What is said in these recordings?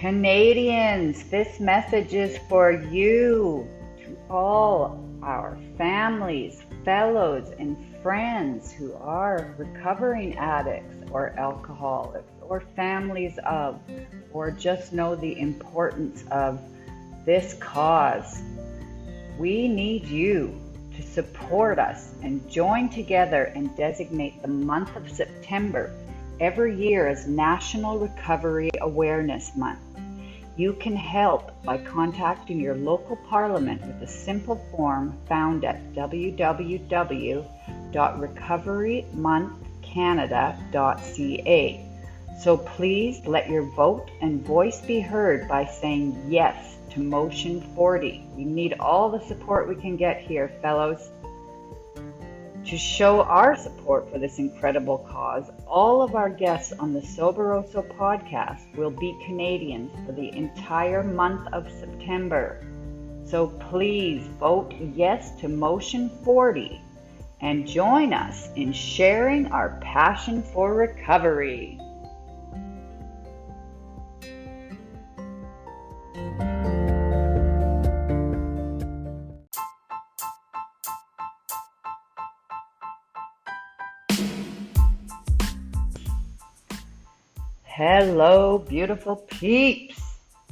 Canadians, this message is for you, to all our families, fellows, and friends who are recovering addicts or alcoholics or families of, or just know the importance of this cause. We need you to support us and join together and designate the month of September every year as National Recovery Awareness Month. You can help by contacting your local parliament with a simple form found at www.recoverymonthcanada.ca. So please let your vote and voice be heard by saying yes to Motion 40. We need all the support we can get here, fellows. To show our support for this incredible cause, all of our guests on the Soberoso podcast will be Canadians for the entire month of September. So please vote yes to Motion 40 and join us in sharing our passion for recovery. Hello, beautiful peeps,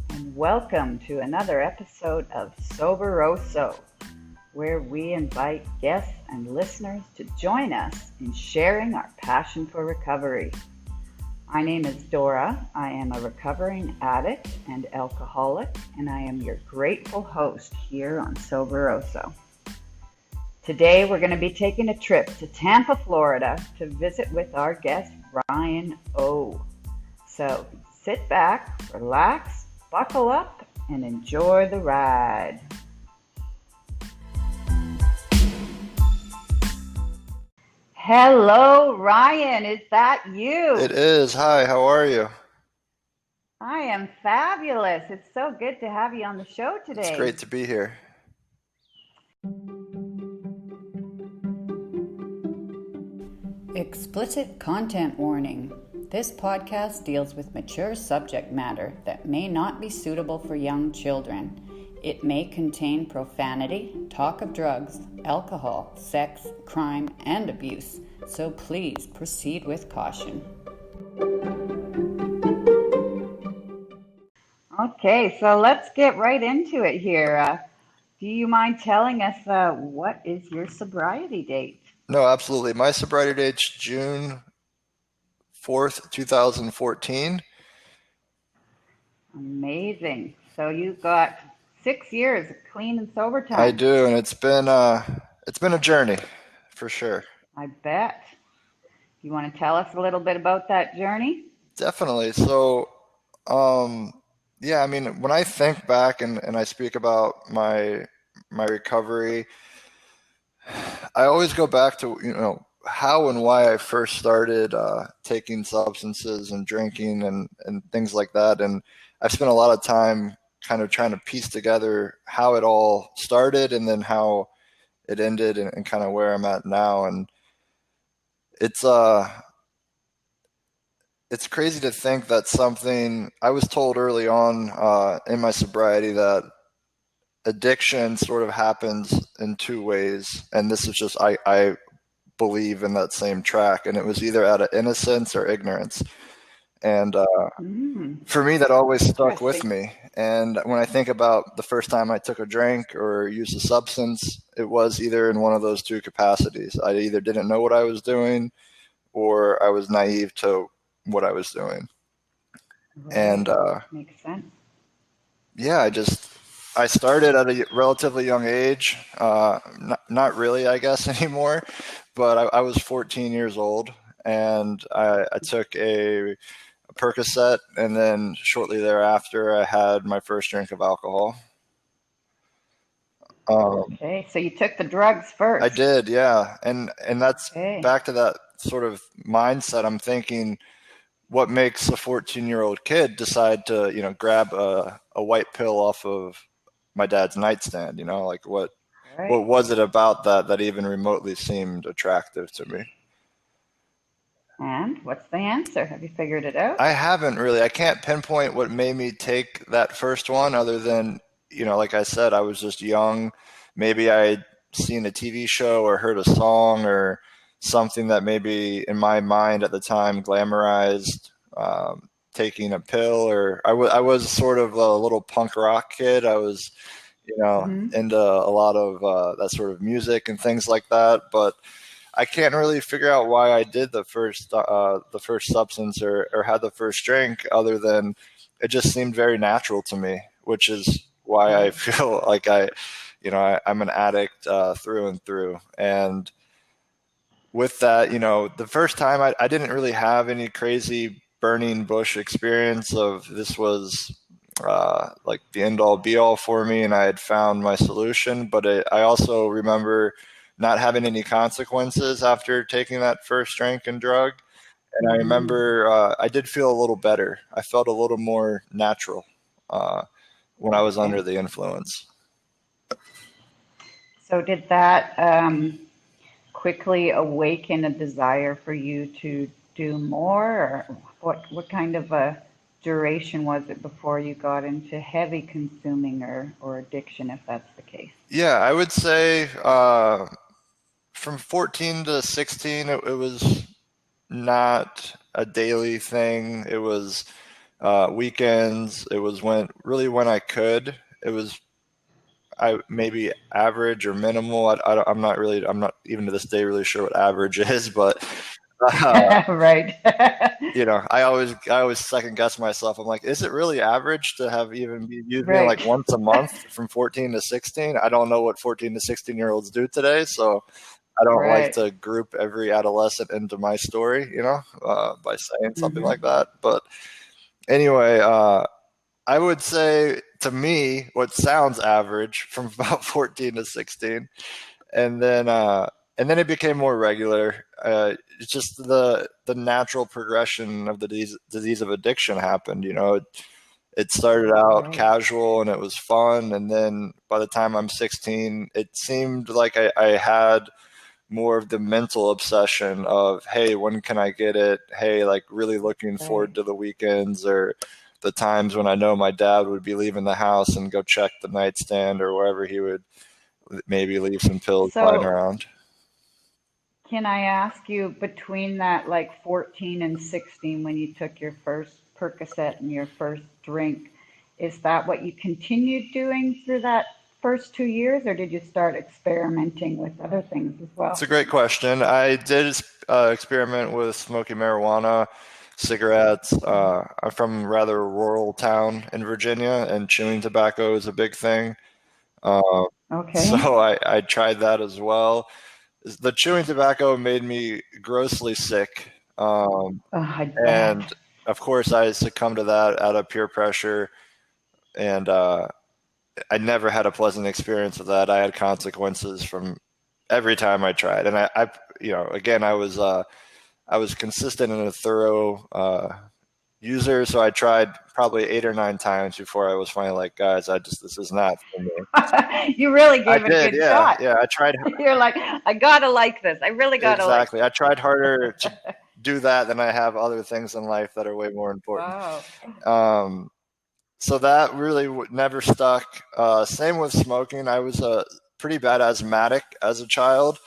and welcome to another episode of Soberoso, where we invite guests and listeners to join us in sharing our passion for recovery. My name is Dora. I am a recovering addict and alcoholic, and I am your grateful host here on Soberoso. Today, we're going to be taking a trip to Tampa, Florida to visit with our guest, Ryan O. So sit back, relax, buckle up, and enjoy the ride. Hello, Ryan. Is that you? It is. Hi, how are you? I am fabulous. It's so good to have you on the show today. It's great to be here. Explicit content warning. This podcast deals with mature subject matter that may not be suitable for young children. It may contain profanity, talk of drugs, alcohol, sex, crime, and abuse. So please proceed with caution. Okay, so let's get right into it here. Do you mind telling us what is your sobriety date? No, absolutely. My sobriety date's June 4th, 2014. Amazing. So you've got 6 years of clean and sober time. I do, and it's been a journey, for sure. I bet. You want to tell us a little bit about that journey? Definitely. So, yeah, I mean, when I think back and I speak about my recovery, I always go back to, how and why I first started taking substances and drinking and things like that. And I've spent a lot of time kind of trying to piece together how it all started and then how it ended and kind of where I'm at now. And it's crazy to think that something I was told early on in my sobriety that addiction sort of happens in two ways. And this is just, I believe in that same track, and it was either out of innocence or ignorance. And for me, that always stuck with me. And when I think about the first time I took a drink or used a substance, it was either in one of those two capacities. I either didn't know what I was doing or I was naive to what I was doing. Right. And makes sense. Yeah, I started at a relatively young age, not really, I guess, anymore, but I was 14 years old, and I took a Percocet, and then shortly thereafter, I had my first drink of alcohol. Okay, so you took the drugs first. I did, yeah, and that's back to that sort of mindset. I'm thinking, what makes a 14-year-old kid decide to, grab a white pill off of my dad's nightstand? Like what was it about that even remotely seemed attractive to me? And what's the answer? Have you figured it out? I haven't really. I can't pinpoint what made me take that first one other than, like I said, I was just young. Maybe I had seen a TV show or heard a song or something that maybe in my mind at the time glamorized taking a pill, or I was sort of a little punk rock kid. I was, Mm-hmm. into a lot of that sort of music and things like that, but I can't really figure out why I did the first substance or had the first drink, other than it just seemed very natural to me, which is why I Right. feel like I'm an addict through and through. And with that, the first time I didn't really have any crazy burning bush experience of this was like the end all be all for me, and I had found my solution. But I also remember not having any consequences after taking that first drink and drug. And I Mm-hmm. remember I did feel a little better. I felt a little more natural uh, when I was under Okay. the influence. So did that quickly awaken a desire for you to do more, or what kind of a duration was it before you got into heavy consuming or addiction, if that's the case? Yeah, I would say from 14 to 16, it was not a daily thing. It was weekends. It was when I could. It was I maybe average or minimal. I'm not even to this day really sure what average is, but uh, Right. I always second guess myself. I'm like, is it really average to have even be using it like Right. once a month from 14 to 16? I don't know what 14 to 16-year-olds do today, so I don't like Right. to group every adolescent into my story, by saying something Mm-hmm. like that. But anyway, I would say to me, what sounds average from about 14 to 16, and then it became more regular. It's just the natural progression of the disease of addiction happened. It started out Right. casual and it was fun, and then by the time I'm 16, it seemed like I had more of the mental obsession of, hey, when can I get it? Hey, like really looking Right. forward to the weekends or the times when I know my dad would be leaving the house and go check the nightstand or wherever he would maybe leave some pills lying So around. can I ask you, between that like 14 and 16 when you took your first Percocet and your first drink, is that what you continued doing through that first 2 years, or did you start experimenting with other things as It's well? a great question. I did experiment with smoking marijuana, cigarettes. I'm from a rather rural town in Virginia, and chewing tobacco is a big thing. Uh, Okay. so I tried that as well. The chewing tobacco made me grossly sick. Oh, I bet. And of course, I succumbed to that out of peer pressure. And I never had a pleasant experience with that. I had consequences from every time I tried. And again, I was consistent and a thorough user. So I tried probably 8 or 9 times before I was finally like, guys, this is not for me. You really I gave it a did. good Yeah. shot. Yeah. I tried. You're like, I gotta like this. I really gotta like Exactly. this. I tried harder to do that than I have other things in life that are way more important. Wow. Um, so that really never stuck. Same with smoking. I was a pretty bad asthmatic as a child,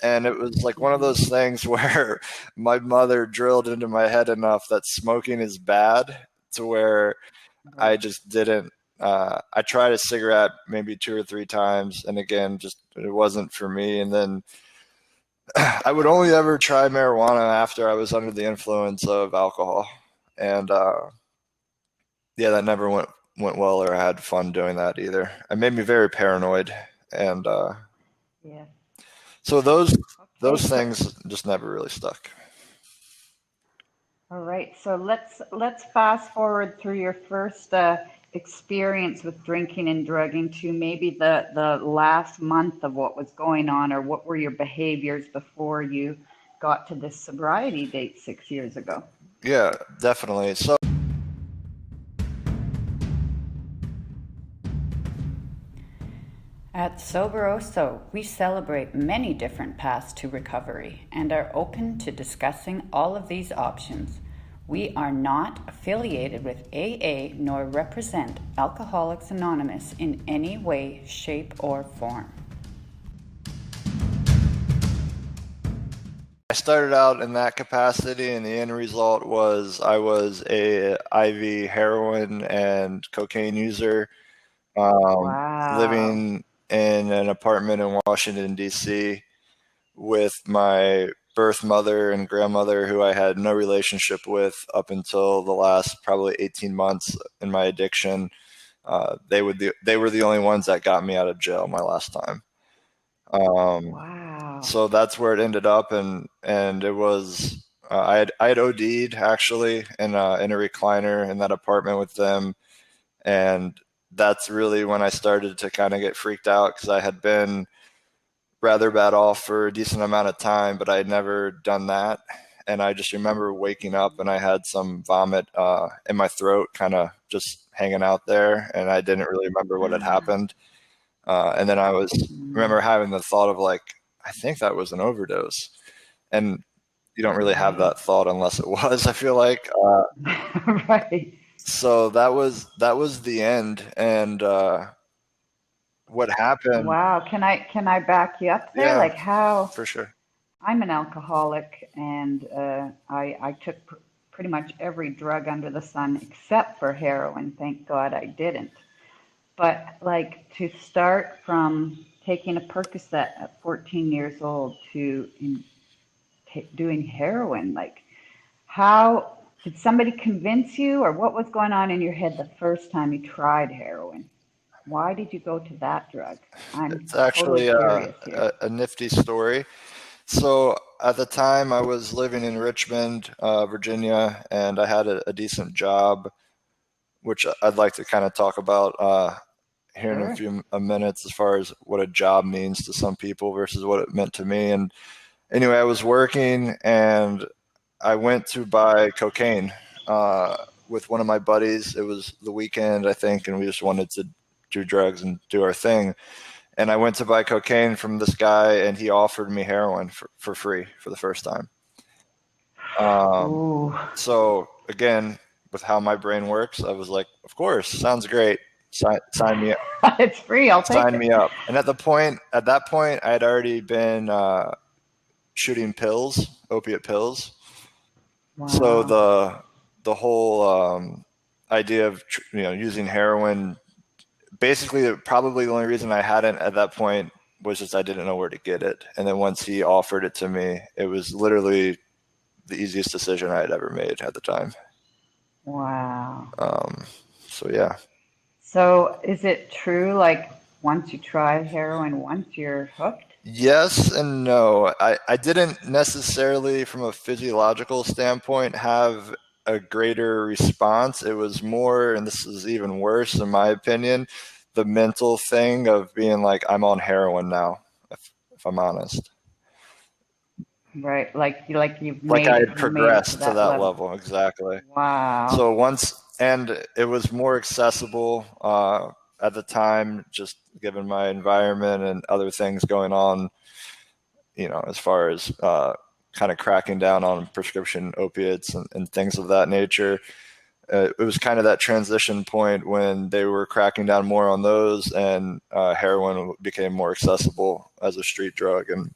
and it was like one of Hmm. those things where my mother drilled into my head enough that smoking is bad to where I Right. just didn't. I tried a cigarette maybe 2 or 3 times, and again, just it wasn't for me. And then I would only ever try marijuana after I was under the influence of alcohol, and yeah, that never went well, or I had fun doing that either. It made me very paranoid, and Yeah. so those Okay. So, things just never really stuck. all right. So let's fast forward through your first experience with drinking and drugging to maybe the last month of what was going on, or what were your behaviors before you got to this sobriety date 6 years ago. Yeah, definitely. So At Soberoso, we celebrate many different paths to recovery and are open to discussing all of these options. We are not affiliated with AA nor represent Alcoholics Anonymous in any way, shape, or form. I started out in that capacity, and the end result was I was a IV heroin and cocaine user, Wow. living in an apartment in Washington, D.C. with my birth mother and grandmother, who I had no relationship with up until the last probably 18 months in my addiction. They were the only ones that got me out of jail my last time. Um, Wow. so that's where it ended up, and it was I had OD'd actually in a recliner in that apartment with them, and that's really when I started to kind of get freaked out because I had been rather bad off for a decent amount of time, but I had never done that. And I just remember waking up and I had some vomit in my throat, kind of just hanging out there, and I didn't really remember what had happened. And then I was Mm, remember having the thought of like, I think that was an overdose, and you don't really have right. that thought unless it was. I feel like Right. so that was the end, and what happened? Wow. Can I back you up there? Yeah, Like how for sure. I'm an alcoholic and I took pretty much every drug under the sun except for heroin. Thank God I didn't. But like to start from taking a Percocet at 14 years old to doing heroin, like how did somebody convince you, or what was going on in your head the first time you tried heroin? Why did you go to that drug? I'm It's totally actually curious here. a nifty story. So at the time, I was living in Richmond, Virginia, and I had a decent job, which I'd like to kind of talk about here in a Sure. few minutes, as far as what a job means to some people versus what it meant to me. And anyway, I was working, and I went to buy cocaine with one of my buddies. It was the weekend, I think, and we just wanted to do drugs and do our thing. And I went to buy cocaine from this guy, and he offered me heroin for free for the first time. Um, Ooh. so again, with how my brain works, I was like, of course, sounds great. It's free. I'll take Sign it. me up. And at that point, I had already been shooting pills, opiate pills. So Wow. the whole idea of using heroin, basically, probably the only reason I hadn't at that point was just I didn't know where to get it. And then once he offered it to me, it was literally the easiest decision I had ever made at the time. Wow. Um, so yeah. So is it true, like once you try heroin once, you're hooked? Yes and no. I didn't necessarily, from a physiological standpoint, have a greater response. It was more, and this is even worse in my opinion, the mental thing of being like, I'm on heroin now, if I'm honest. Right. Like you've Like I had made it to progressed to that that level. level, exactly. Wow. So and it was more accessible at the time, just given my environment and other things going on, as far as kind of cracking down on prescription opiates and things of that nature. It was kind of that transition point when they were cracking down more on those, and heroin became more accessible as a street drug. And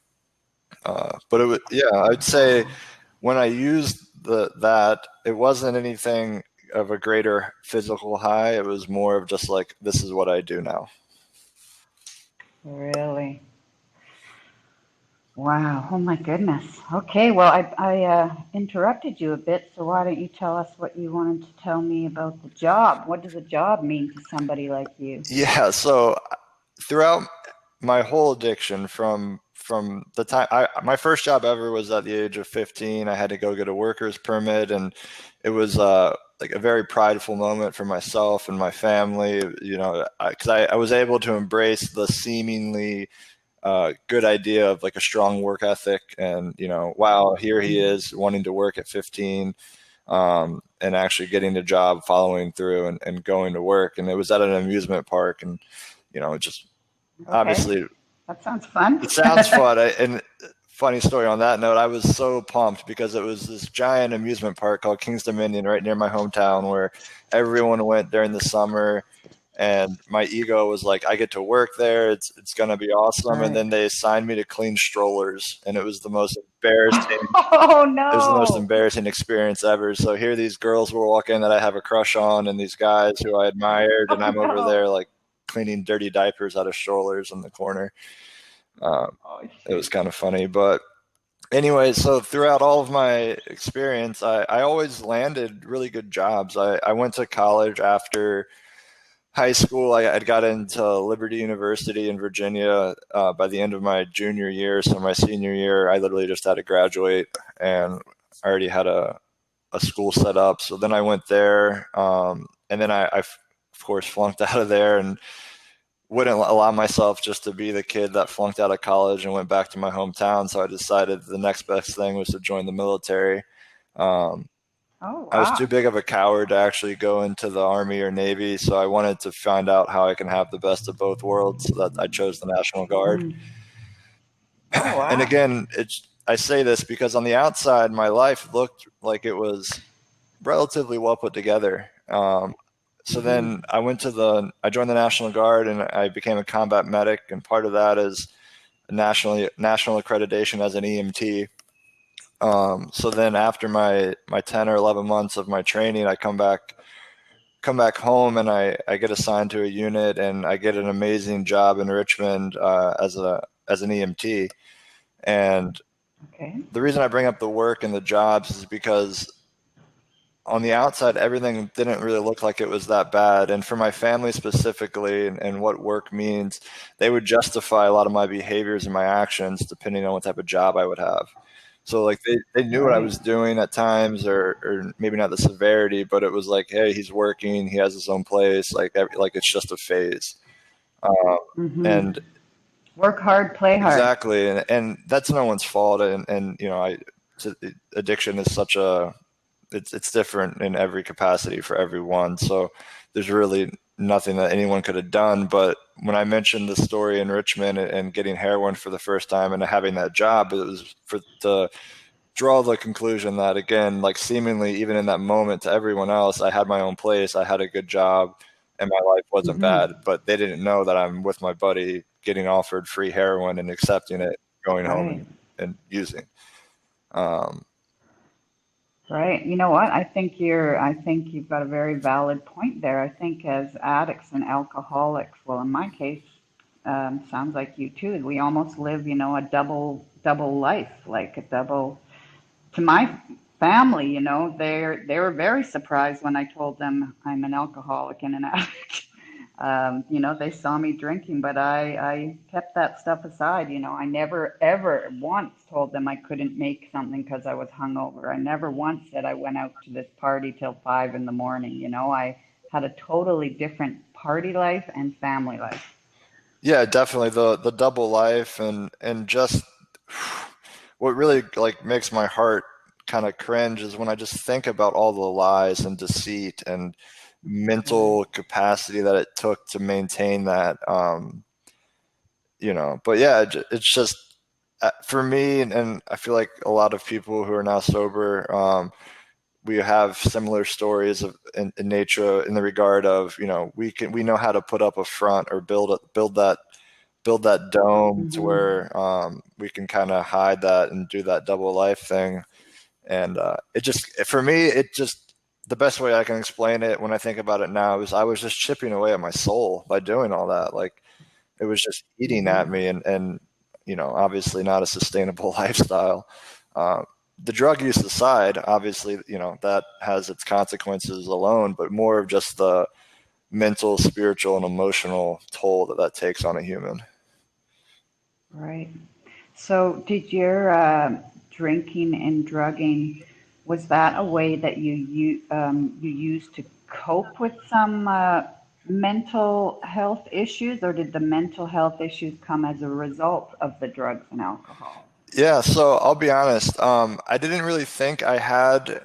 but it was, yeah, I'd say Wow. when I used that, it wasn't anything of a greater physical high. It was more of just like, this is what I do now. Really? Wow. Oh my goodness. Okay. Well, I interrupted you a bit, so why don't you tell us what you wanted to tell me about the job? What does a job mean to somebody like you? Yeah, so throughout my whole addiction, from the time my first job ever was at the age of 15. I had to go get a worker's permit, and it was like a very prideful moment for myself and my family, because I was able to embrace the seemingly good idea of like a strong work ethic, and wow, here he Mm. is wanting to work at 15, and actually getting a job, following through, and going to work. And it was at an amusement park, and it just Okay. obviously That sounds fun. it sounds fun. And funny story on that note, I was so pumped because it was this giant amusement park called Kings Dominion right near my hometown where everyone went during the summer. And my ego was like, I get to work there. It's gonna be awesome. And Right. then they assigned me to clean strollers, and it was the most embarrassing. Oh It was the most no. embarrassing experience ever. So here these girls will walk in that I have a crush on, and these guys who I admired, and Oh I'm over no. there like cleaning dirty diapers out of strollers in the corner. Um, Oh it was shoot. kind of funny, but anyway, so throughout all of my experience, I always landed really good jobs. I went to college after high school. I'd got into Liberty University in Virginia by the end of my junior year. So my senior year, I literally just had to graduate, and I already had a school set up. So then I went there, and then of course, flunked out of there and wouldn't allow myself just to be the kid that flunked out of college and went back to my hometown. So I decided the next best thing was to join the military. Um, Oh I was too wow. big of a coward to actually go into the Army or Navy, so I wanted to find out how I can have the best of both worlds. So that I chose the National Guard. Mm. Oh And wow. again, I say this because on the outside, my life looked like it was relatively well put together. So then Mhm. I joined the National Guard and I became a combat medic, and part of that is national accreditation as an EMT. So then after my 10 or 11 months of my training, I come back home and I get assigned to a unit and I get an amazing job in Richmond as an EMT. And Okay. the reason I bring up the work and the jobs is because on the outside, everything didn't really look like it was that bad. And for my family specifically, and what work means, they would justify a lot of my behaviors and my actions depending on what type of job I would have. So like they knew what I Right. was doing at times, or maybe not the severity, but it was like, hey, he's working, he has his own place, like it's just a phase. Um, Mhm. and Work hard, play hard. exactly, and that's no one's fault. And you know, addiction is such a it's different in every capacity for everyone. So there's really nothing that anyone could have done. But when I mentioned the story in Richmond and getting heroin for the first time and having that job, it was to draw the conclusion that again, like seemingly even in that moment to everyone else, I had my own place, I had a good job, and my life wasn't bad. Mhm. But they didn't know that I'm with my buddy getting offered free heroin and accepting it, going home Right. and using. Um, Right. You know what? I think you've got a very valid point there. I think as addicts and alcoholics, well, in my case, sounds like you too. We almost live, a double life, like a double. To my family, they were very surprised when I told them I'm an alcoholic and an addict. They saw me drinking, but I kept that stuff aside. I never ever once told them I couldn't make something because I was hungover. I never once said I went out to this party till 5 in the morning. I had a totally different party life and family life. Yeah, definitely the double life and just what really like makes my heart kind of cringe is when I just think about all the lies and deceit and Right. mental capacity that it took to maintain that. But yeah, it's just for me, and I feel like a lot of people who are now sober, we have similar stories in nature in the regard of we know how to put up a front or build that dome to Hmm. where we can kind of hide that and do that double life thing. And it just, for me, it just, the best way I can explain it when I think about it now is I was just chipping away at my soul by doing all that. Like it was just eating Hmm. at me and obviously not a sustainable lifestyle. Uh, the drug use aside, obviously, that has its consequences alone, but more of just the mental, spiritual, and emotional toll that takes on a human. Right. So, did your drinking and drugging, was that a way that you used to cope with some mental health issues, or did the mental health issues come as a result of the drugs and alcohol? Yeah, so I'll be honest. I didn't really think I had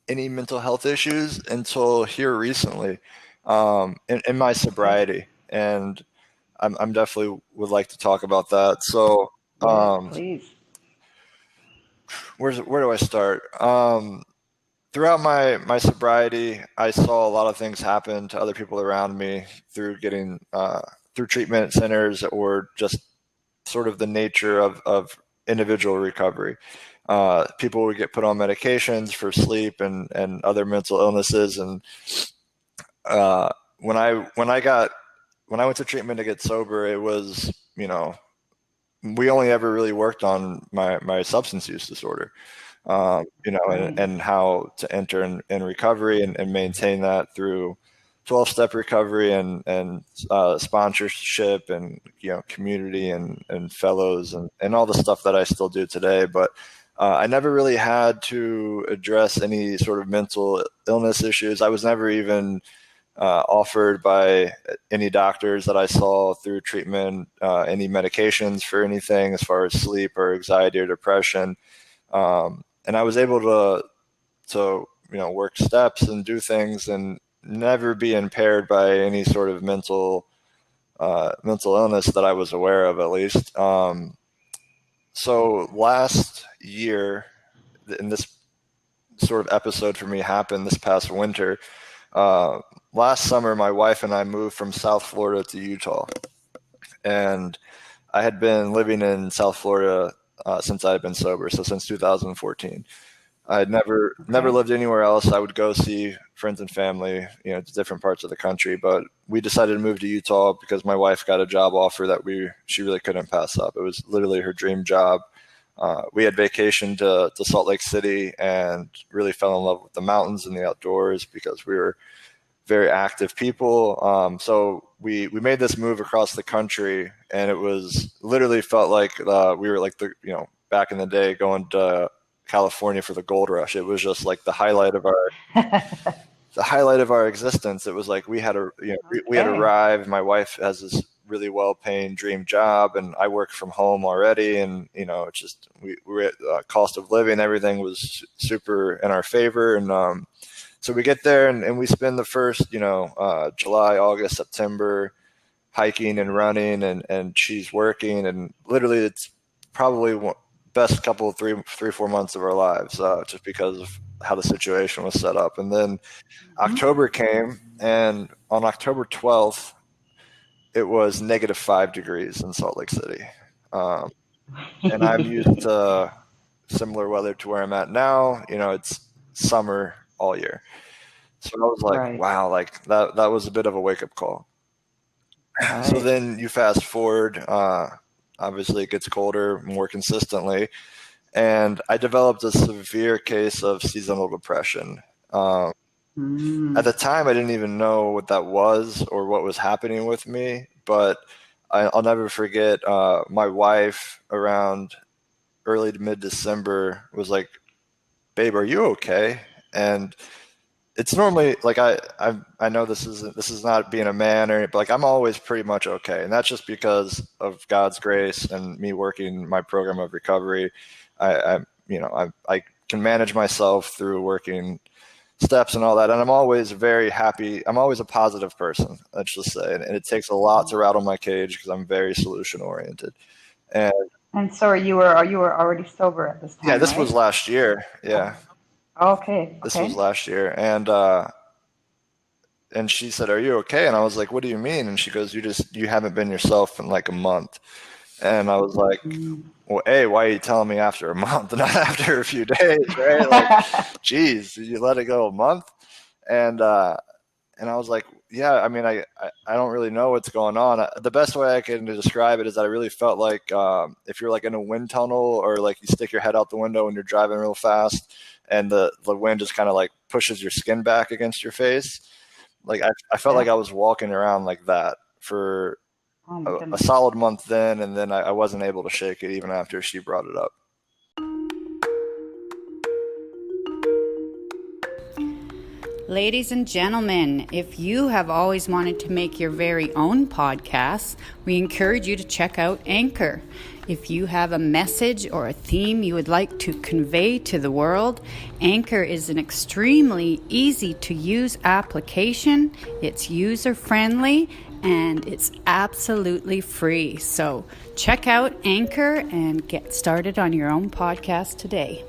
any mental health issues until here recently, in my Okay. sobriety. And I'm definitely would like to talk about that. So, Yes, please. where do I start? Throughout my sobriety, I saw a lot of things happen to other people around me through getting through treatment centers or just sort of the nature of individual recovery. People would get put on medications for sleep and other mental illnesses. And uh, when I went to treatment to get sober, it was, we only ever really worked on my substance use disorder. Right. And how to enter in recovery and maintain that through 12-step recovery and sponsorship and, community and fellows and all the stuff that I still do today. But I never really had to address any sort of mental illness issues. I was never even offered by any doctors that I saw through treatment, any medications for anything as far as sleep or anxiety or depression. And I was able to work steps and do things and never be impaired by any sort of mental illness that I was aware of, at least. So last year, and this sort of episode for me happened this past winter. Last summer, my wife and I moved from South Florida to Utah, and I had been living in South Florida since I had been sober, so since 2014. I had never Okay. lived anywhere else. I would go see friends and family, to different parts of the country. But we decided to move to Utah because my wife got a job offer that she really couldn't pass up. It was literally her dream job. We had vacationed to Salt Lake City and really fell in love with the mountains and the outdoors because we were very active people. So we made this move across the country, and it was literally felt like we were like back in the day going to California for the gold rush. It was just like the highlight of our existence. It was like we had we had Okay. arrived. My wife has this really well-paying dream job, and I work from home already. And it's just we were at cost of living, everything was super in our favor. And so we get there and we spend the first July, August, September hiking and running, and she's working, and literally it's probably best couple of 3-4 months of our lives, just because of how the situation was set up. And then October came, and on October 12th, it was -5 degrees in Salt Lake City. And I'm used to similar weather to where I'm at now. It's summer all year. So I was like, Right. wow, like that was a bit of a wake-up call. So Right. then you fast forward, obviously it gets colder more consistently, and I developed a severe case of seasonal depression. At the time, I didn't even know what that was or what was happening with me, but I'll never forget my wife around early to mid-December was like, babe, are you okay? And it's normally like I know this is not being a man or anything, but like I'm always pretty much okay, and that's just because of God's grace and me working my program of recovery. I can manage myself through working steps and all that, and I'm always very happy. I'm always a positive person, let's just say, and it takes a lot to rattle my cage because I'm very solution oriented. And And so you were already sober at this yeah, time, this was right? last year. Yeah, Okay. this was Okay. last year, and she said, "Are you okay?" And I was like, "What do you mean?" And she goes, you haven't been yourself in like a month." And I was like, "Well, A, why are you telling me after a month, not after a few days, right? Like, geez, you let it go a month?" And and I was like, "Yeah, I mean, I don't really know what's going on. The best way I can describe it is that I really felt like if you're like in a wind tunnel or like you stick your head out the window when you're driving real fast, and the wind just kind of like pushes your skin back against your face." Like I felt like Yeah. I was walking around like that for Oh my a goodness. solid month then, and then I wasn't able to shake it even after she brought it up. Ladies and gentlemen, if you have always wanted to make your very own podcast, we encourage you to check out Anchor. If you have a message or a theme you would like to convey to the world, Anchor is an extremely easy to use application. It's user friendly and it's absolutely free. So check out Anchor and get started on your own podcast today.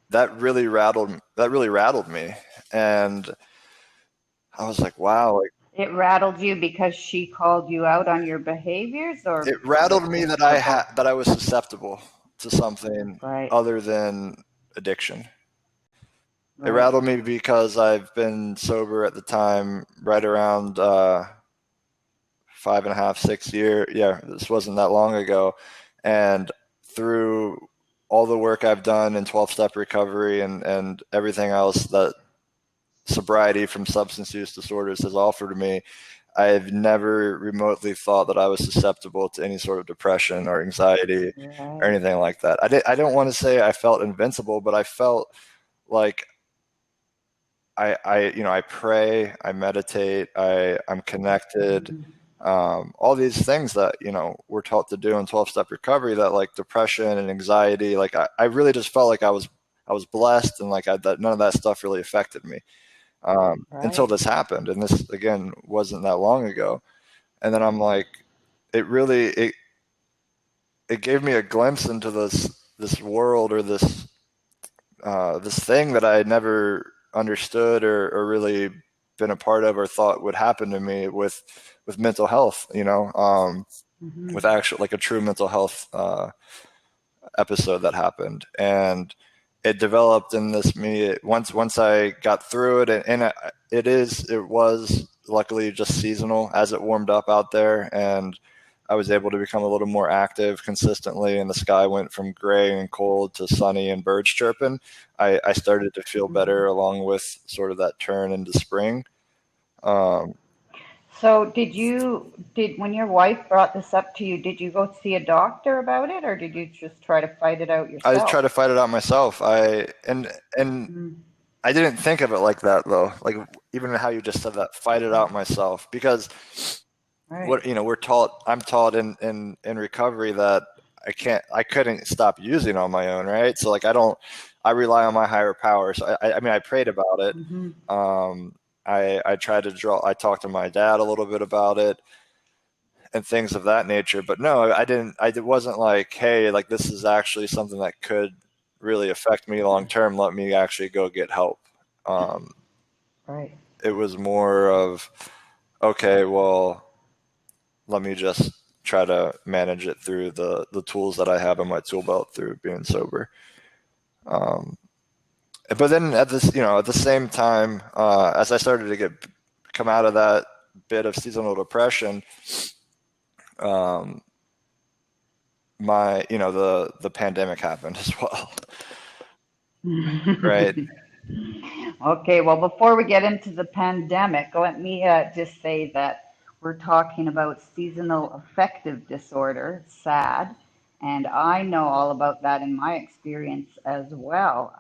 That really rattled me, and I was like, wow. Like, It rattled you because she called you out on your behaviors, or it rattled me that both? that I was susceptible to something Right, other than addiction. It right. rattled me because I've been sober at the time right around 5.5, 6 years. Yeah, this wasn't that long ago. And through all the work I've done in 12-step recovery and everything else that sobriety from substance use disorders has offered me, I've never remotely thought that I was susceptible to any sort of depression or anxiety or Right. anything like that. I don't want to say I felt invincible, but I felt like I pray, I meditate, I'm connected, all these things that, we're taught to do in 12-step recovery, that like depression and anxiety, like I really just felt like I was blessed, and like that none of that stuff really affected me until Right. this happened. And this, again, wasn't that long ago. And then I'm like, it really, it gave me a glimpse into this world, or this thing that I had never understood or really been a part of or thought would happen to me with mental health, with actual, like a true mental health episode that happened. And it developed in this me once I got through it, and it was luckily just seasonal as it warmed up out there, and I was able to become a little more active consistently, and the sky went from gray and cold to sunny and birds chirping. I started to feel better, along with sort of that turn into spring. Um, So when your wife brought this up to you, did you go see a doctor about it, or did you just try to fight it out I yourself? tried to fight it out myself. And I didn't think of it like that, though. Like, even how you just said that, fight it out myself, because Right. I'm taught in recovery that I couldn't stop using on my own, right? So like, I rely on my higher power. So I mean, I prayed about it. I tried to I talked to my dad a little bit about it and things of that nature, but no, I didn't. It wasn't like, hey, like, this is actually something that could really affect me long term. Let me actually go get help. Um, Right. it was more of, okay, well, let me just try to manage it through the tools that I have in my tool belt through being sober. But then at the same time, as I started to come out of that bit of seasonal depression, the pandemic happened as well. Right. Okay, well, before we get into the pandemic, let me just say that we're talking about seasonal affective disorder, SAD, and I know all about that in my experience as well.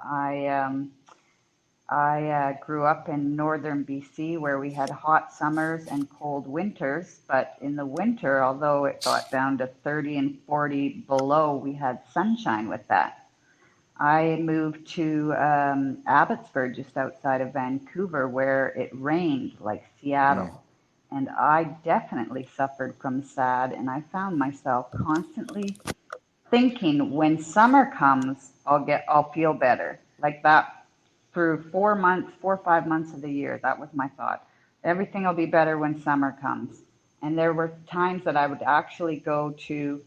I grew up in northern BC, where we had hot summers and cold winters, but in the winter, although it got down to 30 and 40 below, we had sunshine with that. I moved to Abbotsford, just outside of Vancouver, where it rained like Mm. Seattle. And I definitely suffered from SAD, and I found myself constantly thinking, when summer comes, I'll feel better. Like that for 4 months, 4 or 5 months of the year. That was my thought. Everything will be better when summer comes. And there were times that I would actually go to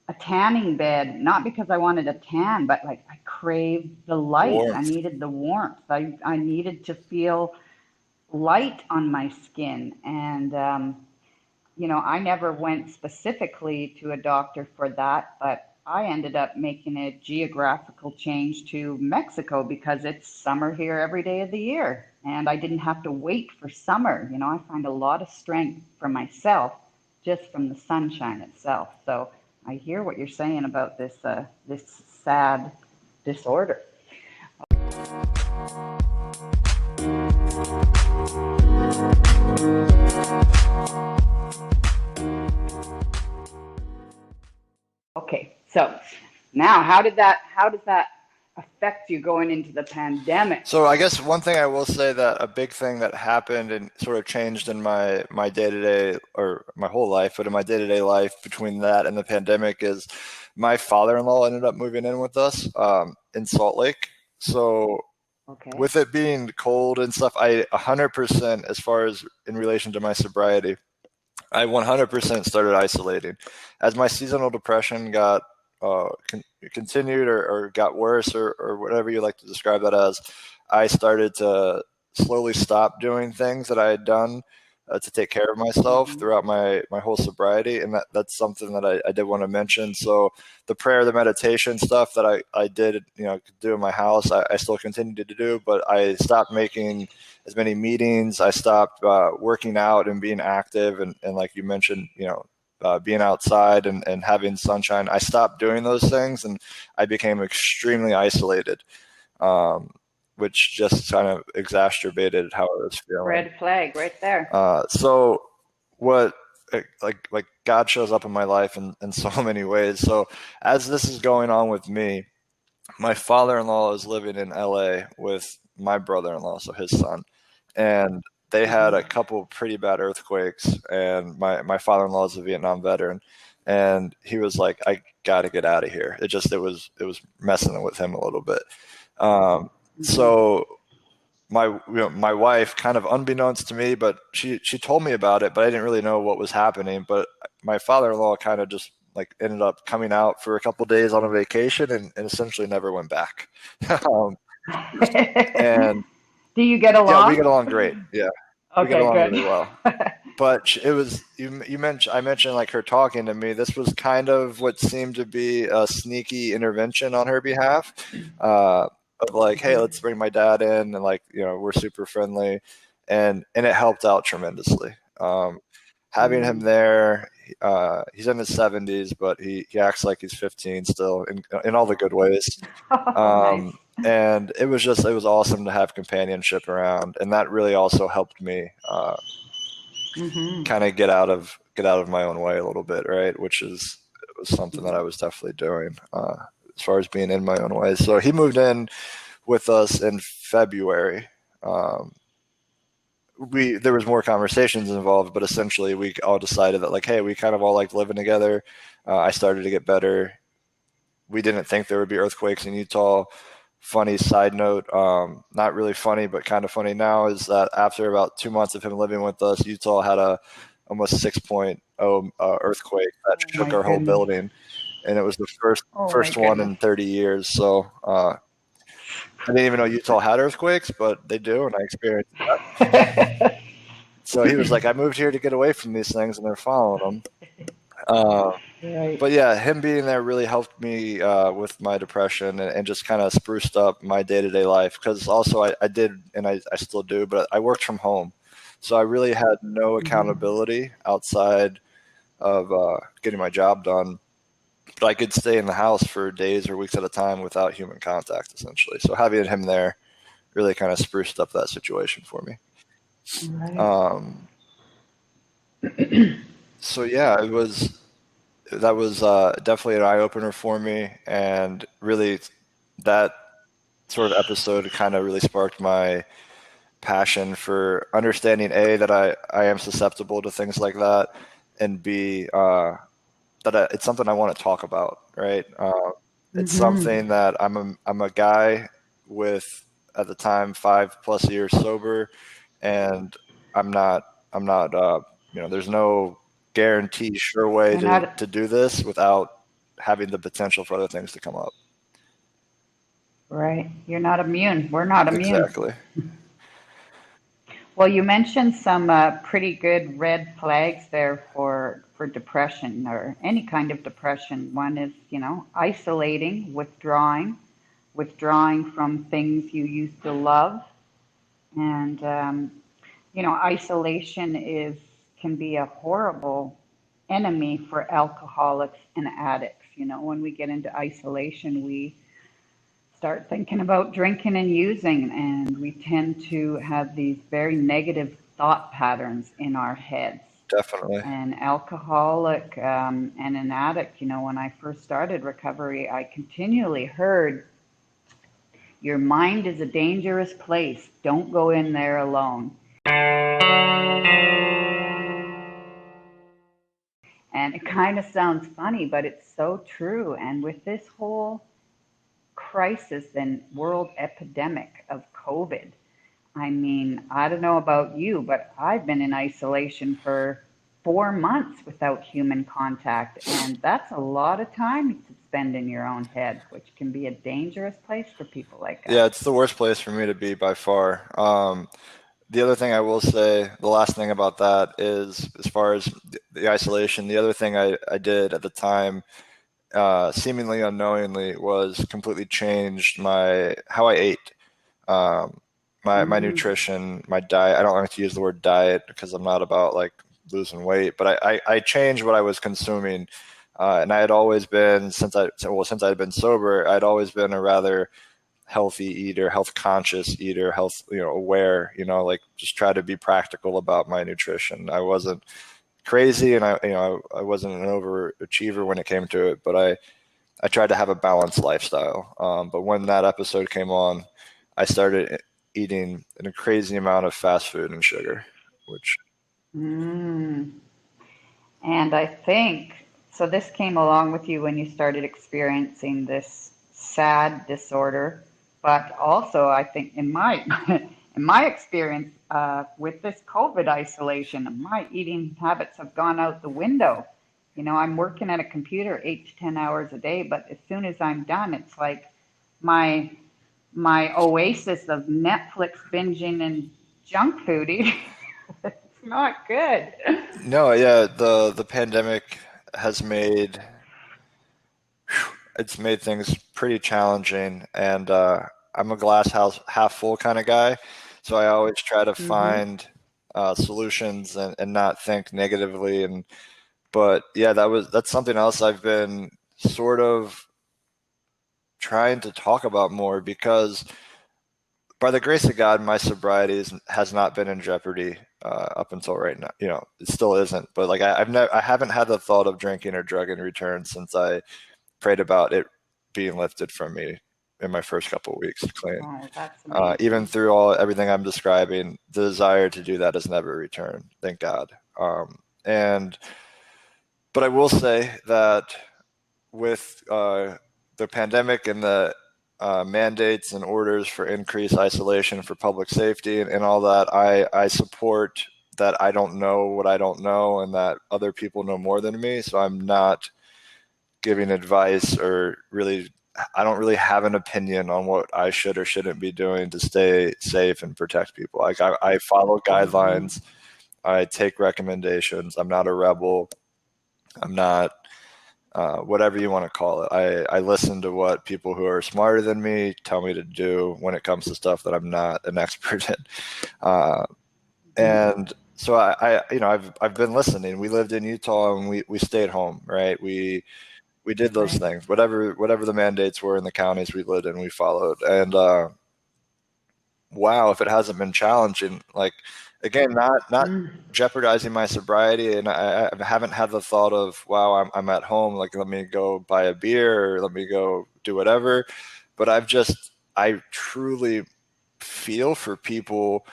a tanning bed, not because I wanted a tan, but like I craved the light. I Warmth. needed the warmth. I needed to feel light on my skin. And, I never went specifically to a doctor for that, but I ended up making a geographical change to Mexico because it's summer here every day of the year. And I didn't have to wait for summer. I find a lot of strength for myself just from the sunshine itself. So I hear what you're saying about this sad disorder. Okay, so now how does that affect you going into the pandemic? So I guess one thing I will say, that a big thing that happened and sort of changed in my day-to-day, or my whole life, but in my day-to-day life between that and the pandemic, is my father-in-law ended up moving in with us in Salt Lake. So Okay. with it being cold and stuff, I 100%, as far as in relation to my sobriety, I 100% started isolating. As my seasonal depression got continued, or got worse, or whatever you like to describe that as, I started to slowly stop doing things that I had done to take care of myself throughout my whole sobriety. And that's something that I did want to mention. So the prayer, the meditation stuff that I did, do in my house, I still continue to do, but I stopped making as many meetings. I stopped working out and being active. And like you mentioned, being outside and having sunshine. I stopped doing those things, and I became extremely isolated, which just kind of exacerbated how I was feeling. Red flag right there. So what, like God shows up in my life in so many ways. So as this is going on with me, my father-in-law is living in LA with my brother-in-law, so his son, and they had a couple pretty bad earthquakes, and my father-in-law is a Vietnam veteran, and he was like, I got to get out of here. It was messing with him a little bit. So my wife, kind of unbeknownst to me, but she told me about it, but I didn't really know what was happening. But my father-in-law kind of just like ended up coming out for a couple of days on a vacation and essentially never went back. And do you get along? Yeah, we get along great. Yeah. Okay, we get along good. really well. But it was, I mentioned like her talking to me. This was kind of what seemed to be a sneaky intervention on her behalf, of like, hey, let's bring my dad in, and like, we're super friendly, and it helped out tremendously. Having him there, he's in his 70s, but he acts like he's 15 still, in all the good ways. Nice. And it was awesome to have companionship around, and that really also helped me kind of get out of my own way a little bit, right? Which was something that I was definitely doing, as far as being in my own way. So he moved in with us in February. There was more conversations involved, but essentially we all decided that, like, hey, we kind of all liked living together. I started to get better. We didn't think there would be earthquakes in Utah. Funny side note, not really funny, but kind of funny now, is that after about 2 months of him living with us, Utah had a almost 6.0 earthquake that shook our whole building, and it was the first one in 30 years. So I didn't even know Utah had earthquakes, but they do, and I experienced that. So he was like, I moved here to get away from these things, and they're following them. Right. But yeah, him being there really helped me with my depression, and just kind of spruced up my day-to-day life. Because also I did, and I still do, but I worked from home. So I really had no accountability outside of getting my job done. But I could stay in the house for days or weeks at a time without human contact, essentially. So having him there really kind of spruced up that situation for me. Right. So yeah, that was definitely an eye-opener for me, and really that sort of episode kind of really sparked my passion for understanding, A, that I am susceptible to things like that, and B, that it's something I want to talk about, right? It's something that I'm a guy with, at the time, 5+ years sober, and I'm not there's no guarantee sure way to do this without having the potential for other things to come up. Right. You're not immune. We're not immune. Exactly. Well, you mentioned some pretty good red flags there for depression, or any kind of depression. One is, isolating, withdrawing from things you used to love. And, isolation can be a horrible enemy for alcoholics and addicts. When we get into isolation, we start thinking about drinking and using, and we tend to have these very negative thought patterns in our heads. Definitely. An alcoholic and an addict, when I first started recovery, I continually heard Your mind is a dangerous place. Don't go in there alone. And it kind of sounds funny, but it's so true. And with this whole crisis and world epidemic of COVID, I mean, I don't know about you, but I've been in isolation for 4 months without human contact. And that's a lot of time to spend in your own head, which can be a dangerous place for people like us. Yeah, it's the worst place for me to be by far. The other thing I will say, the last thing about that is, as far as the isolation, the other thing I did at the time, seemingly unknowingly, was completely changed how I ate, um, my nutrition, my diet. I don't like to use the word diet because I'm not about like losing weight, but I changed what I was consuming, and I had always been since I had been sober, I'd always been a rather healthy eater, health conscious eater, health, aware, like just try to be practical about my nutrition. I wasn't crazy, and I wasn't an overachiever when it came to it, but I tried to have a balanced lifestyle. But when that episode came on, I started eating a crazy amount of fast food and sugar, which Mm. And I think so. This came along with you when you started experiencing this sad disorder, but also I think in my in my experience with this COVID isolation, my eating habits have gone out the window. I'm working at a computer 8 to 10 hours a day, but as soon as I'm done, it's like my my oasis of Netflix binging and junk food eating. It's not good. no, yeah, the pandemic has made things pretty challenging, and I'm a glass house half full kind of guy, so I always try to Hmm. find solutions and not think negatively. But yeah, that's something else I've been sort of trying to talk about more, because by the grace of God, my sobriety has not been in jeopardy up until right now. It still isn't, but like I haven't had the thought of drinking or drug in return since I prayed about it being lifted from me in my first couple of weeks clean. Oh, that's Even amazing. through everything I'm describing, the desire to do that has never returned. Thank God. And but I will say that with the pandemic and the mandates and orders for increased isolation for public safety and all that, I support that I don't know what I don't know, and that other people know more than me. So I'm not giving advice, or really, I don't really have an opinion on what I should or shouldn't be doing to stay safe and protect people. Like I follow Hmm. guidelines, I take recommendations. I'm not a rebel. I'm not whatever you want to call it. I listen to what people who are smarter than me tell me to do when it comes to stuff that I'm not an expert in. Uh, and so I've been listening. We lived in Utah, and we stayed home, right? We did those Right. things, whatever the mandates were in the counties we lived in, we followed. And wow, if it hasn't been challenging, like, again, not Mm. jeopardizing my sobriety, and I haven't had the thought of, wow, I'm at home, like, let me go buy a beer, or let me go do whatever. But I truly feel for people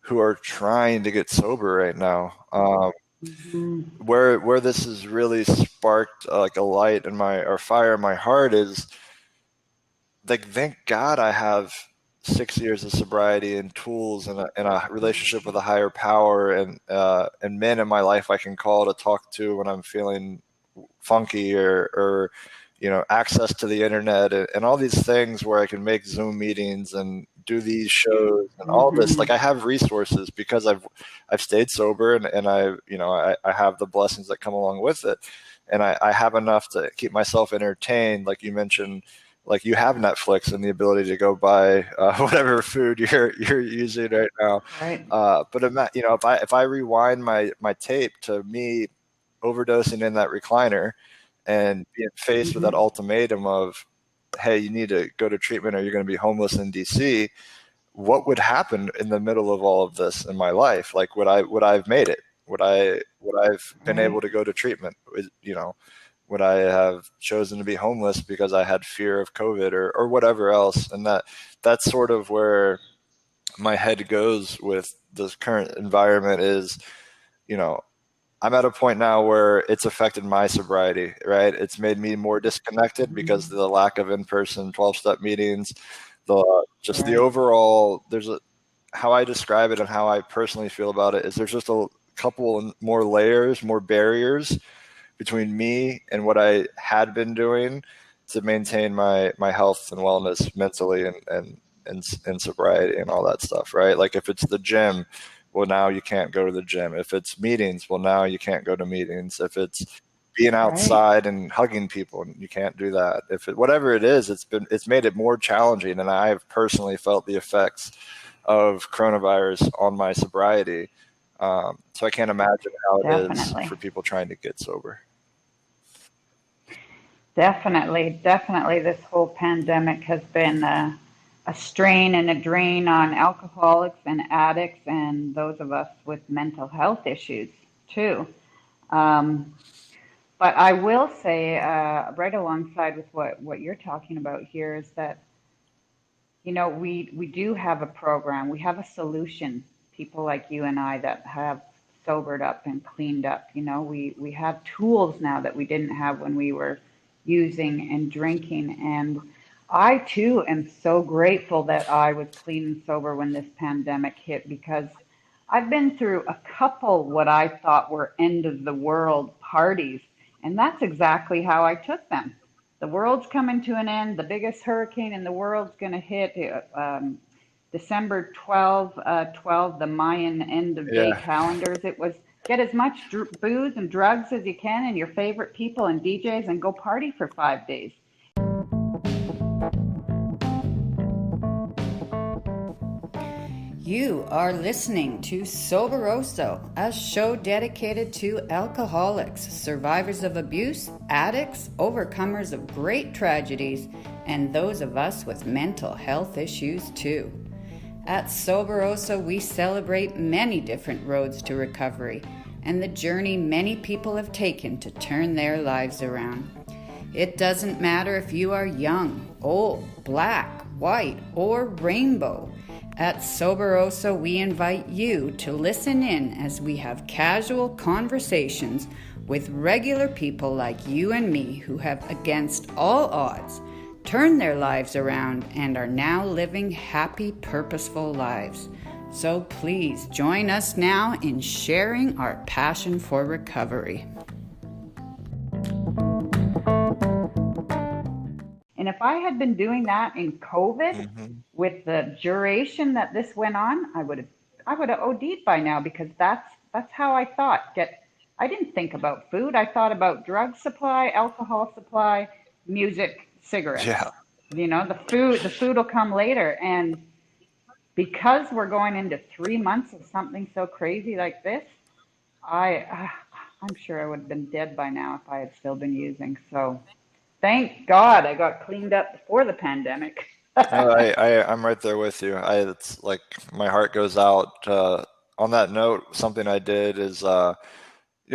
who are trying to get sober right now. Hmm. Where this has really sparked like a light in my or fire in my heart is, like, thank God I have 6 years of sobriety and tools, and a relationship with a higher power, and men in my life I can call to talk to when I'm feeling funky, or access to the internet, and all these things where I can make Zoom meetings and do these shows and all this. Hmm. Like, I have resources because I've stayed sober, and I have the blessings that come along with it, and I have enough to keep myself entertained. Like you mentioned, like, you have Netflix and the ability to go buy whatever food you're using right now. Right. But if I rewind my tape to me overdosing in that recliner and being faced with that Hmm. ultimatum of, hey, you need to go to treatment or you're going to be homeless in DC, what would happen in the middle of all of this in my life? Like, would I've made it? Would I've been able Right. to go to treatment? would I have chosen to be homeless because I had fear of COVID or whatever else? And that's sort of where my head goes with this current environment is, you know, I'm at a point now where it's affected my sobriety, right? It's made me more disconnected because of the lack of in-person 12-step meetings, just the Right. overall, how I describe it and how I personally feel about it is there's just a couple more layers, more barriers between me and what I had been doing to maintain my health and wellness mentally and sobriety and all that stuff, right? Like if it's the gym, well, now you can't go to the gym. If it's meetings, well, now you can't go to meetings. If it's being Right. outside and hugging people, you can't do that. Whatever it is, it's made it more challenging, and I've personally felt the effects of coronavirus on my sobriety. So I can't imagine how it is Definitely. for people trying to get sober. Definitely. Definitely. This whole pandemic has been a strain and a drain on alcoholics and addicts and those of us with mental health issues too. Um, but I will say, right alongside with what you're talking about here, is that we do have a program. We have a solution. People like you and I that have sobered up and cleaned up. We have tools now that we didn't have when we were using and drinking. And I too am so grateful that I was clean and sober when this pandemic hit, because I've been through a couple what I thought were end of the world parties, and that's exactly how I took them. The world's coming to an end. The biggest hurricane in the world's going to hit December 12, the Mayan end of day Yeah. calendars. It was get as much booze and drugs as you can and your favorite people and DJs and go party for 5 days. You are listening to Soberoso, a show dedicated to alcoholics, survivors of abuse, addicts, overcomers of great tragedies, and those of us with mental health issues too. At Soberoso, we celebrate many different roads to recovery and the journey many people have taken to turn their lives around. It doesn't matter if you are young, old, black, white, or rainbow. At Soberoso, we invite you to listen in as we have casual conversations with regular people like you and me who have, against all odds, turned their lives around and are now living happy, purposeful lives. So please join us now in sharing our passion for recovery. And if I had been doing that in COVID, Mm-hmm. with the duration that this went on, I would have OD'd by now, because that's how I thought. I didn't think about food. I thought about drug supply, alcohol supply, music, cigarettes. Yeah. The food will come later. And because we're going into 3 months of something so crazy like this, I I'm sure I would have been dead by now if I had still been using. So thank God I got cleaned up before the pandemic. I'm right there with you. It's like my heart goes out. On that note, something I did is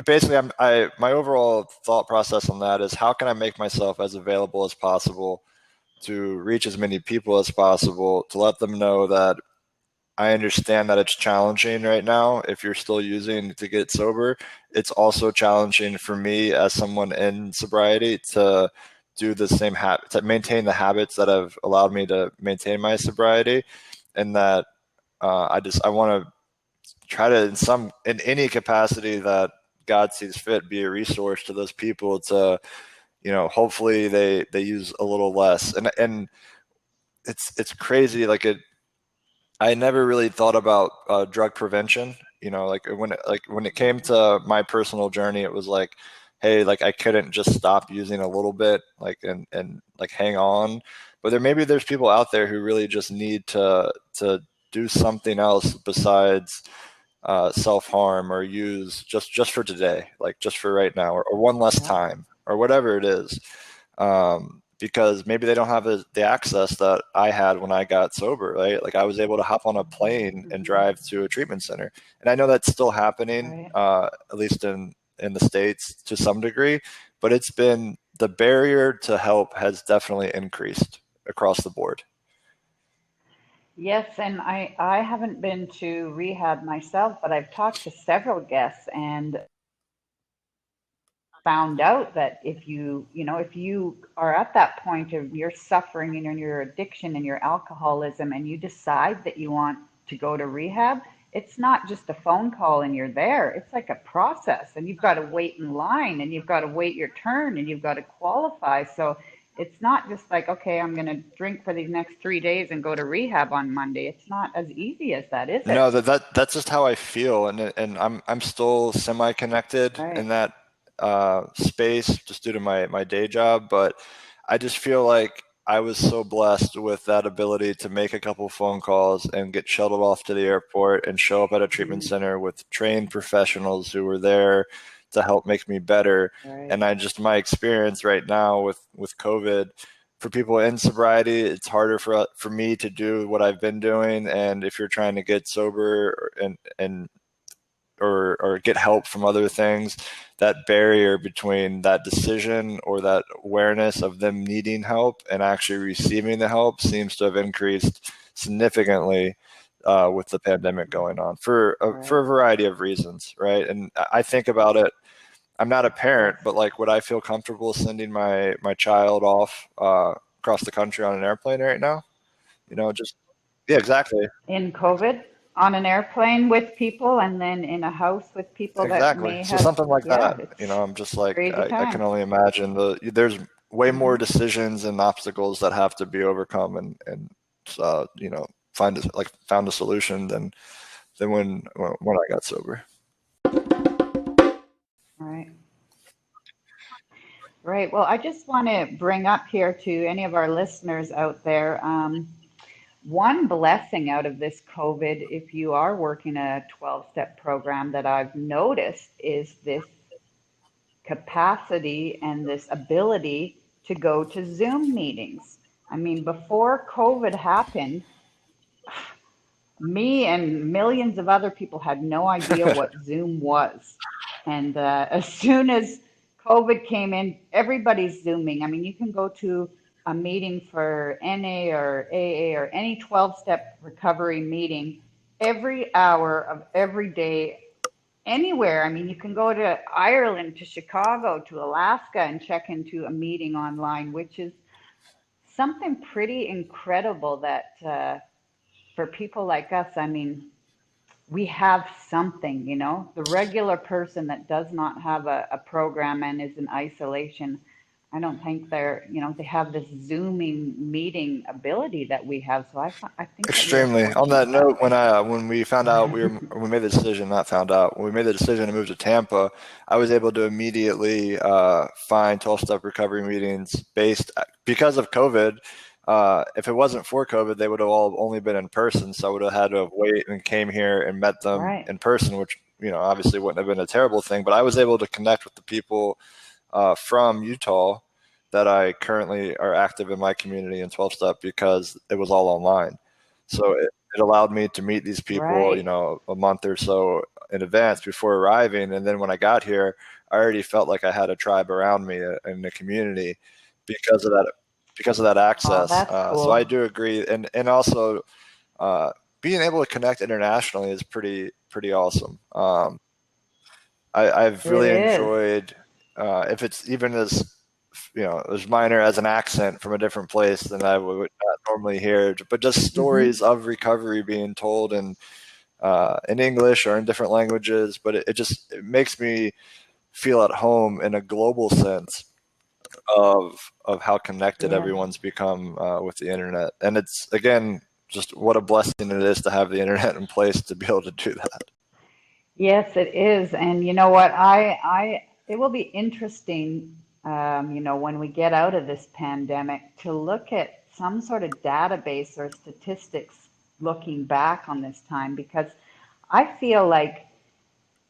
basically my overall thought process on that is how can I make myself as available as possible to reach as many people as possible to let them know that I understand that it's challenging right now if you're still using to get sober. It's also challenging for me as someone in sobriety to do the same habit, to maintain the habits that have allowed me to maintain my sobriety. And that I want to try to in any capacity that God sees fit, be a resource to those people to, hopefully they use a little less. And it's crazy. I never really thought about drug prevention. Like when it came to my personal journey, it was like, hey, like I couldn't just stop using a little bit, like and like hang on. But there's people out there who really just need to do something else besides self harm or use just for today, like just for right now, or one less Yeah. time, or whatever it is. Because maybe they don't have the access that I had when I got sober, right? Like I was able to hop on a plane and Hmm. drive to a treatment center, and I know that's still happening, Right. at least in the States to some degree. but the barrier to help has definitely increased across the board. Yes, and I haven't been to rehab myself, but I've talked to several guests and found out that if you are at that point of your suffering and your addiction and your alcoholism and you decide that you want to go to rehab, it's not just a phone call and you're there. It's like a process, and you've got to wait in line and you've got to wait your turn and you've got to qualify. So it's not just like, okay, I'm going to drink for these next 3 days and go to rehab on Monday. It's not as easy as that, is No, it? that's just how I feel, and I'm still semi-connected in Right. that space just due to my day job, but I just feel like I was so blessed with that ability to make a couple phone calls and get shuttled off to the airport and show up at a treatment Mm, center with trained professionals who were there to help make me better. right. And my experience right now with COVID, for people in sobriety, it's harder for me to do what I've been doing. And if you're trying to get sober or get help from other things, that barrier between that decision or that awareness of them needing help and actually receiving the help seems to have increased significantly with the pandemic going on for a Right. variety of reasons, right? And I think about it. I'm not a parent, Yes. but like, would I feel comfortable sending my child off across the country on an airplane right now? Just yeah, exactly. In COVID, on an airplane with people and then in a house with people that Exactly. may So have, something like yeah, that, it's I'm just like, crazy I can times. only imagine there's way more Hmm. decisions and obstacles that have to be overcome and found a solution than when I got sober. Right. Right. Well, I just want to bring up here to any of our listeners out there, one blessing out of this COVID, if you are working a 12-step program that I've noticed is this capacity and this ability to go to Zoom meetings. I mean, before COVID happened, me and millions of other people had no idea what Zoom was. And as soon as COVID came in, everybody's Zooming. I mean, you can go to a meeting for NA or AA or any 12-step recovery meeting every hour of every day, anywhere. I mean, you can go to Ireland, to Chicago, to Alaska and check into a meeting online, which is something pretty incredible that for people like us, I mean, we have something, the regular person that does not have a program and is in isolation. I don't think they have this Zooming meeting ability that we have. So I think that we are Extremely. On that fortunate that note, way. when we found out when we made the decision, not found out, when we made the decision to move to Tampa, I was able to immediately find 12-step recovery meetings based because of COVID. If it wasn't for COVID, they would have all only been in person, so I would have had to have wait and came here and met them Right. in person, which obviously wouldn't have been a terrible thing. But I was able to connect with the people from Utah that I currently are active in my community in 12-step because it was all online. So it allowed me to meet these people, Right. a month or so in advance before arriving. And then when I got here, I already felt like I had a tribe around me in the community because of that Oh, access. that's So I cool. do agree. And also uh, being able to connect internationally is pretty awesome. I've It really is. enjoyed if it's even as minor as an accent from a different place than I would not normally hear, but just Hmm. stories of recovery being told in English or in different languages. But it makes me feel at home in a global sense of how connected Yes. everyone's become with the internet, and it's again just what a blessing it is to have the internet in place to be able to do that. Yes, it is. And you know what? It will be interesting, when we get out of this pandemic to look at some sort of database or statistics looking back on this time, because I feel like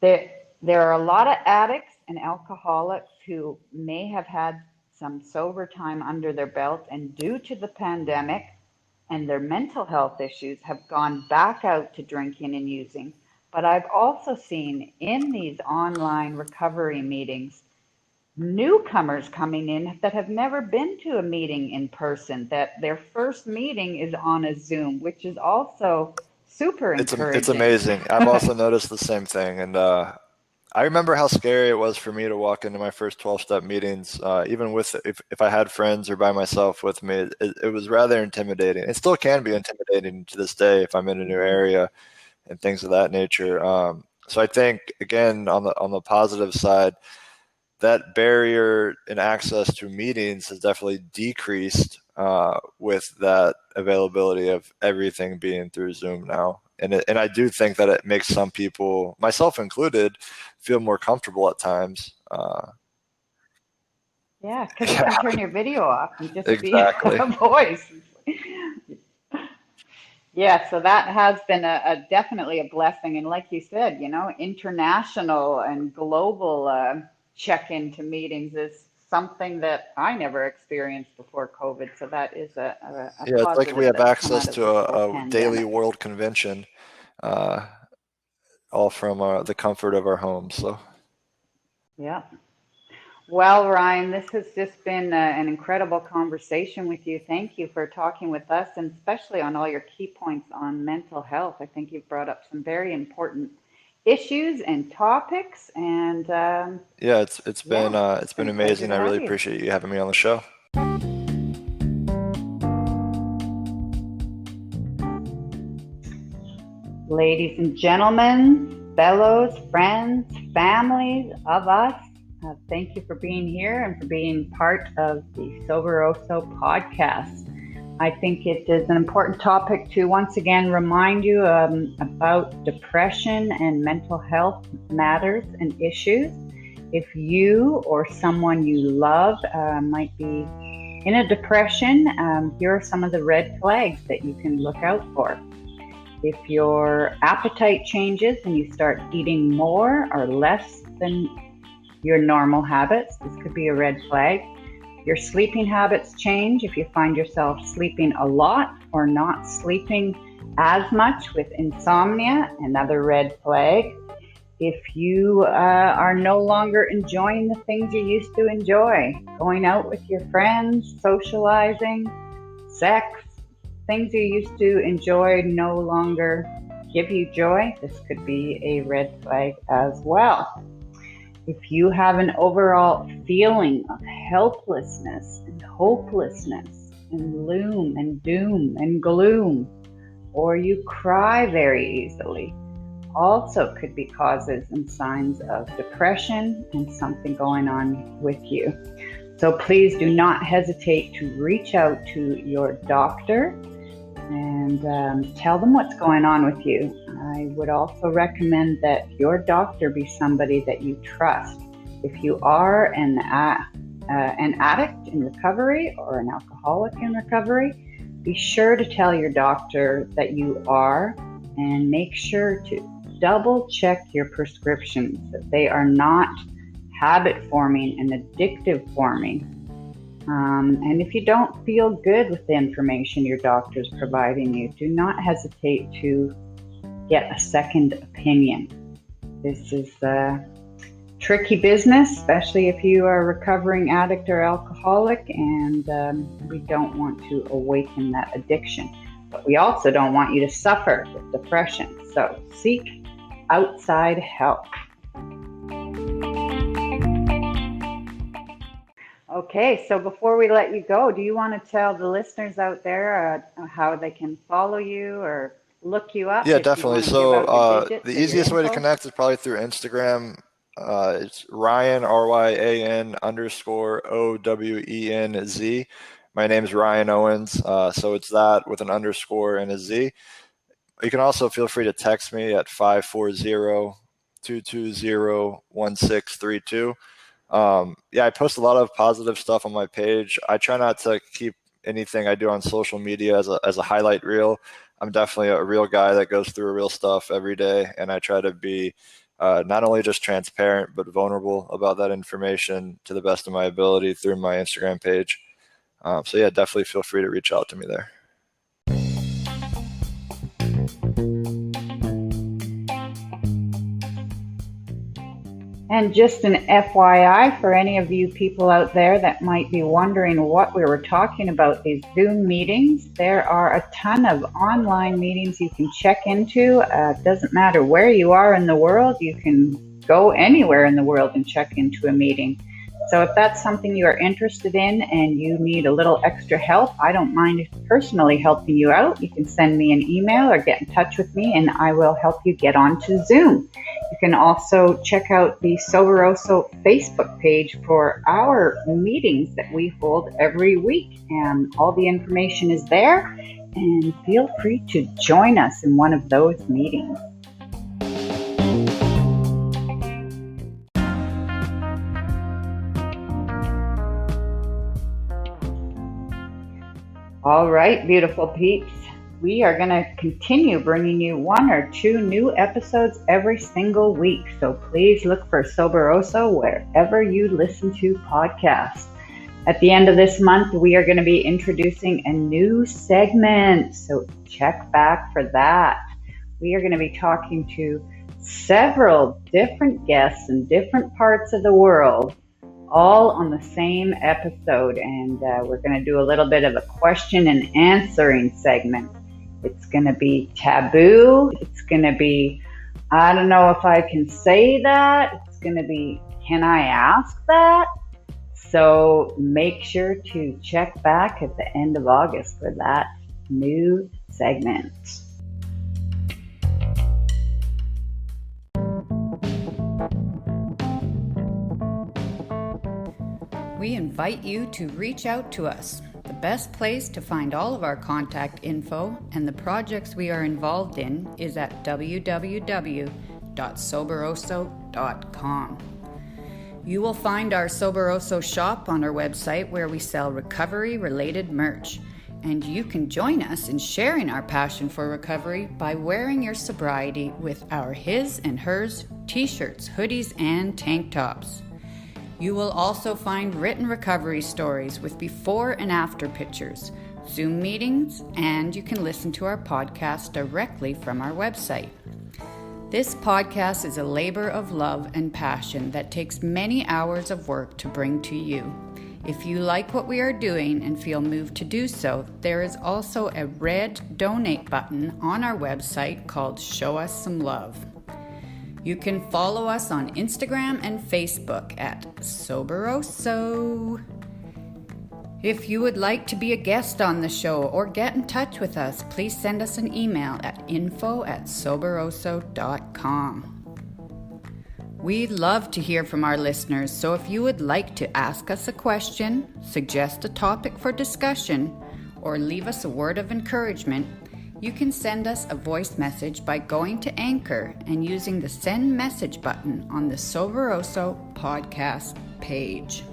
there, there are a lot of addicts and alcoholics who may have had some sober time under their belt, and due to the pandemic and their mental health issues, have gone back out to drinking and using. But I've also seen in these online recovery meetings newcomers coming in that have never been to a meeting in person, that their first meeting is on a Zoom, which is also super It's encouraging. amazing. I've also noticed the same thing, and I remember how scary it was for me to walk into my first 12-step meetings, even with if I had friends or by myself with me. It was rather intimidating. It still can be intimidating to this day if I'm in a new area and things of that nature. So I think, again, on the positive side, that barrier in access to meetings has definitely decreased with that availability of everything being through Zoom now. And I do think that it makes some people, myself included, feel more comfortable at times. Yeah, because you can Yeah, turn your video off and just be exactly. a voice. Yeah, so that has been a definitely a blessing. And like you said, international and global check into meetings is something that I never experienced before COVID. So that is a Yeah, it's like we positive have that's come access out of to this whole a daily pandemic. world convention, uh, all from the comfort of our homes. So. Yeah. Well, Ryan, this has just been an incredible conversation with you. Thank you for talking with us, and especially on all your key points on mental health. I think you've brought up some very important issues and topics, and Yeah, yeah, it's it's been been a pleasure amazing. to I really have you. appreciate you having me on the show. Ladies and gentlemen, fellows, friends, families of us, thank you for being here and for being part of the Soberoso podcast. I think it is an important topic to once again remind you about depression and mental health matters and issues. If you or someone you love might be in a depression, here are some of the red flags that you can look out for. If your appetite changes and you start eating more or less than your normal habits, this could be a red flag. Your sleeping habits change if you find yourself sleeping a lot or not sleeping as much with insomnia, another red flag. If you are no longer enjoying the things you used to enjoy, going out with your friends, socializing, sex, things you used to enjoy no longer give you joy, this could be a red flag as well. If you have an overall feeling of helplessness and hopelessness and gloom and doom and gloom, or you cry very easily, also could be causes and signs of depression and something going on with you. So please do not hesitate to reach out to your doctor and tell them what's going on with you. I would also recommend that your doctor be somebody that you trust. If you are an addict in recovery or an alcoholic in recovery, be sure to tell your doctor that you are, and make sure to double check your prescriptions, that they are not habit forming and addictive forming. And if you don't feel good with the information your doctor is providing you, do not hesitate to get a second opinion. This is tricky business, especially if you are a recovering addict or alcoholic, and we don't want to awaken that addiction. But we also don't want you to suffer with depression. So seek outside help. Okay, so before we let you go, do you want to tell the listeners out there how they can follow you or look you up Yeah, if you definitely. want to give out your So digits the or your easiest way to info? connect is probably through Instagram. It's Ryan, RYAN _ OWENZ. My name is Ryan Owens. So it's that with an underscore and a Z. You can also feel free to text me at 540-220-1632. Yeah, I post a lot of positive stuff on my page. I try not to keep anything I do on social media as a highlight reel. I'm definitely a real guy that goes through real stuff every day, and I try to be not only just transparent but vulnerable about that information to the best of my ability through my Instagram page. So yeah, definitely feel free to reach out to me there. And just an FYI for any of you people out there that might be wondering what we were talking about, these Zoom meetings, there are a ton of online meetings you can check into. It doesn't matter where you are in the world, you can go anywhere in the world and check into a meeting. So if that's something you are interested in and you need a little extra help, I don't mind personally helping you out. You can send me an email or get in touch with me and I will help you get onto Zoom. You can also check out the Sobriety Facebook page for our meetings that we hold every week. And all the information is there, and feel free to join us in one of those meetings. All right, beautiful peeps. We are going to continue bringing you 1 or 2 new episodes every single week. So please look for Soberoso wherever you listen to podcasts. At the end of this month, we are going to be introducing a new segment. So check back for that. We are going to be talking to several different guests in different parts of the world, all on the same episode. And we're going to do a little bit of a question and answering segment. It's going to be taboo. It's going to be, I don't know if I can say that. It's going to be, can I ask that? So make sure to check back at the end of August for that new segment. We invite you to reach out to us. The best place to find all of our contact info and the projects we are involved in is at www.soberoso.com. You will find our Soberoso shop on our website where we sell recovery-related merch. And you can join us in sharing our passion for recovery by wearing your sobriety with our His and Hers t-shirts, hoodies, and tank tops. You will also find written recovery stories with before and after pictures, Zoom meetings, and you can listen to our podcast directly from our website. This podcast is a labor of love and passion that takes many hours of work to bring to you. If you like what we are doing and feel moved to do so, there is also a red donate button on our website called Show Us Some Love. You can follow us on Instagram and Facebook at Soberoso. If you would like to be a guest on the show or get in touch with us, please send us an email at info@soberoso.com. We'd love to hear from our listeners, so if you would like to ask us a question, suggest a topic for discussion, or leave us a word of encouragement, you can send us a voice message by going to Anchor and using the Send Message button on the Soberoso podcast page.